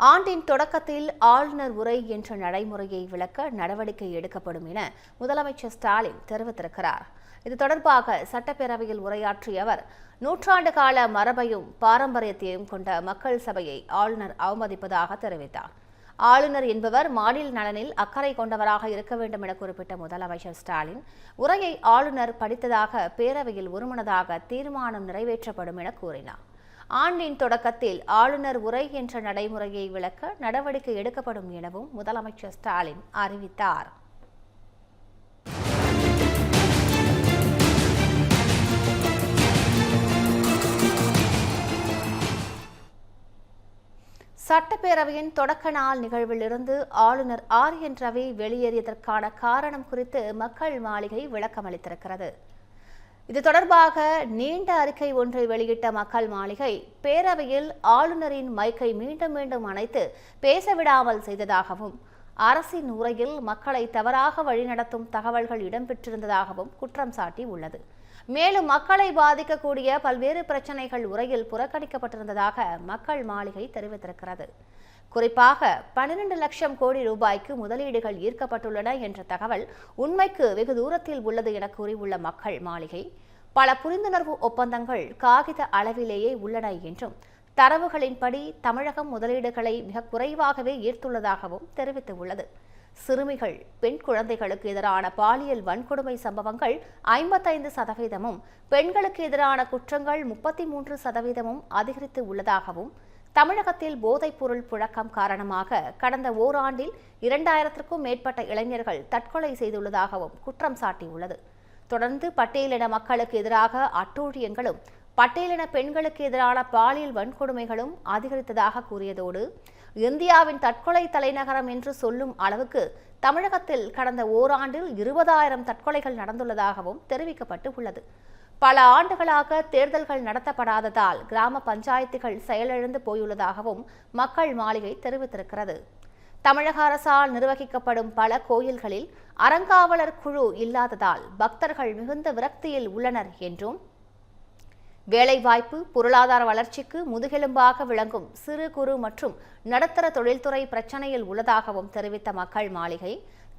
ஆண்டின் தொடக்கத்தில் ஆளுநர் உரை என்ற நடைமுறையை விளக்க நடவடிக்கை எடுக்கப்படும் என முதலமைச்சர் ஸ்டாலின் தெரிவித்திருக்கிறார். இது தொடர்பாக சட்டப்பேரவையில் உரையாற்றிய அவர், நூற்றாண்டு கால மரபையும் பாரம்பரியத்தையும் கொண்ட மக்கள் சபையை ஆளுநர் அவமதிப்பதாக தெரிவித்தார். ஆளுநர் என்பவர் மாநில நலனில் அக்கறை கொண்டவராக இருக்க வேண்டும் என குறிப்பிட்ட முதலமைச்சர் ஸ்டாலின், உரையை ஆளுநர் படித்ததாக பேரவையில் ஒருமனதாக தீர்மானம் நிறைவேற்றப்படும் என கூறினார். ஆண்டின் தொடக்கத்தில் ஆளுநர் உரை என்ற நடைமுறையை விளக்க நடவடிக்கை எடுக்கப்படும் எனவும் முதலமைச்சர் ஸ்டாலின் அறிவித்தார். சட்டப்பேரவையின் தொடக்க நாள் நிகழ்விலிருந்து ஆளுநர் RN ரவி வெளியேறியதற்கான காரணம் குறித்து மக்கள் மாளிகை விளக்கமளித்திருக்கிறது. இது தொடர்பாக நீண்ட அறிக்கை ஒன்றை வெளியிட்ட மக்கள் மாளிகை, பேரவையில் ஆளுநரின் மைக்கை மீண்டும் மீண்டும் அணைத்து பேசவிடாமல் செய்ததாகவும், அரசின் உரையில் மக்களை தவறாக வழிநடத்தும் தகவல்கள் இடம்பெற்றிருந்ததாகவும் குற்றம் சாட்டி உள்ளது. மேலும் மக்களை பாதிக்கக்கூடிய பல்வேறு பிரச்சினைகள் உரையில் புறக்கணிக்கப்பட்டிருந்ததாக மக்கள் மாளிகை தெரிவித்திருக்கிறது. குறிப்பாக 12 லட்சம் கோடி ரூபாய்க்கு முதலீடுகள் ஈர்க்கப்பட்டுள்ளன என்ற தகவல் உண்மைக்கு வெகு தூரத்தில் உள்ளது என கூறியுள்ள மக்கள் மாளிகை, பல புரிந்துணர்வு ஒப்பந்தங்கள் காகித அளவிலேயே உள்ளன என்றும், தரவுகளின்படி தமிழகம் முதலீடுகளை மிக குறைவாகவே ஈர்த்துள்ளதாகவும் தெரிவித்துள்ளது. சிறுமிகள், பெண் குழந்தைகளுக்கு எதிரான பாலியல் வன்கொடுமை சம்பவங்கள் 55%, பெண்களுக்கு எதிரான குற்றங்கள் 33% அதிகரித்து உள்ளதாகவும், தமிழகத்தில் போதைப்பொருள் புழக்கம் காரணமாக கடந்த ஓராண்டில் 2000க்கும் மேற்பட்ட இளைஞர்கள் தற்கொலை செய்துள்ளதாகவும் குற்றம் சாட்டியுள்ளது. தொடர்ந்து பட்டியலின மக்களுக்கு எதிராக அட்டூழியங்களும் பட்டியலின பெண்களுக்கு எதிரான பாலியல் வன்கொடுமைகளும் அதிகரித்ததாக கூறியதோடு, இந்தியாவின் தற்கொலை தலைநகரம் என்று சொல்லும் அளவுக்கு தமிழகத்தில் கடந்த ஓராண்டில் 20,000 தற்கொலைகள் நடந்துள்ளதாகவும் தெரிவிக்கப்பட்டு உள்ளது. பல ஆண்டுகளாக தேர்தல்கள் நடத்தப்படாததால் கிராம பஞ்சாயத்துகள் செயலிழந்து போயுள்ளதாகவும் மக்கள் மாளிகை தெரிவித்திருக்கிறது. தமிழக அரசால் நிர்வகிக்கப்படும் பல கோயில்களில் அறங்காவலர் குழு இல்லாததால் பக்தர்கள் மிகுந்த விரக்தியில் உள்ளனர் என்றும், வேலைவாய்ப்பு, பொருளாதார வளர்ச்சிக்கு முதுகெலும்பாக விளங்கும் சிறு குறு மற்றும் நடுத்தர தொழில்துறை பிரச்சனையில் உள்ளதாகவும் தெரிவித்த மக்கள் மாளிகை,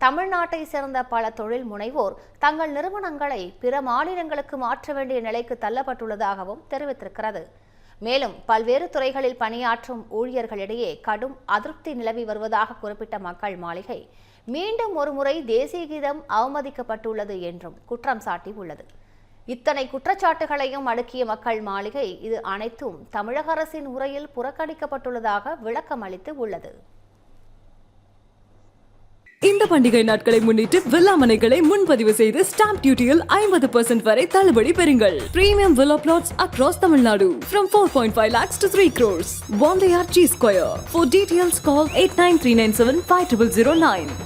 தமிழ்நாட்டை சேர்ந்த பல தொழில் முனைவோர் தங்கள் நிறுவனங்களை பிற மாநிலங்களுக்கு மாற்ற வேண்டிய நிலைக்கு தள்ளப்பட்டுள்ளதாகவும் தெரிவித்திருக்கிறது. மேலும் பல்வேறு துறைகளில் பணியாற்றும் ஊழியர்களிடையே கடும் அதிருப்தி நிலவி வருவதாக குறிப்பிட்ட மக்கள் மாளிகை, மீண்டும் ஒருமுறை தேசிய கீதம் அவமதிக்கப்பட்டுள்ளது என்றும் குற்றம் சாட்டியுள்ளது. இத்தனை குற்றச்சாட்டுகளையும் அடுக்கிய மக்கள் மாளிகை, இது அனைத்தும் தமிழக அரசின் உரையில் புறக்கணிக்கப்பட்டுள்ளதாக விளக்கம் அளித்து உள்ளது. இந்த பண்டிகை நாட்களை முன்னிட்டு வில்லா மனைகளை முன்பதிவு செய்து ஸ்டாம்ப் டியூட்டியில் 50% வரை தள்ளுபடி பெறுங்கள். Premium villa plots across Tamil Nadu from 4.5 lakhs to 3 crores. Wandeyar G Square. For details call 8939750009.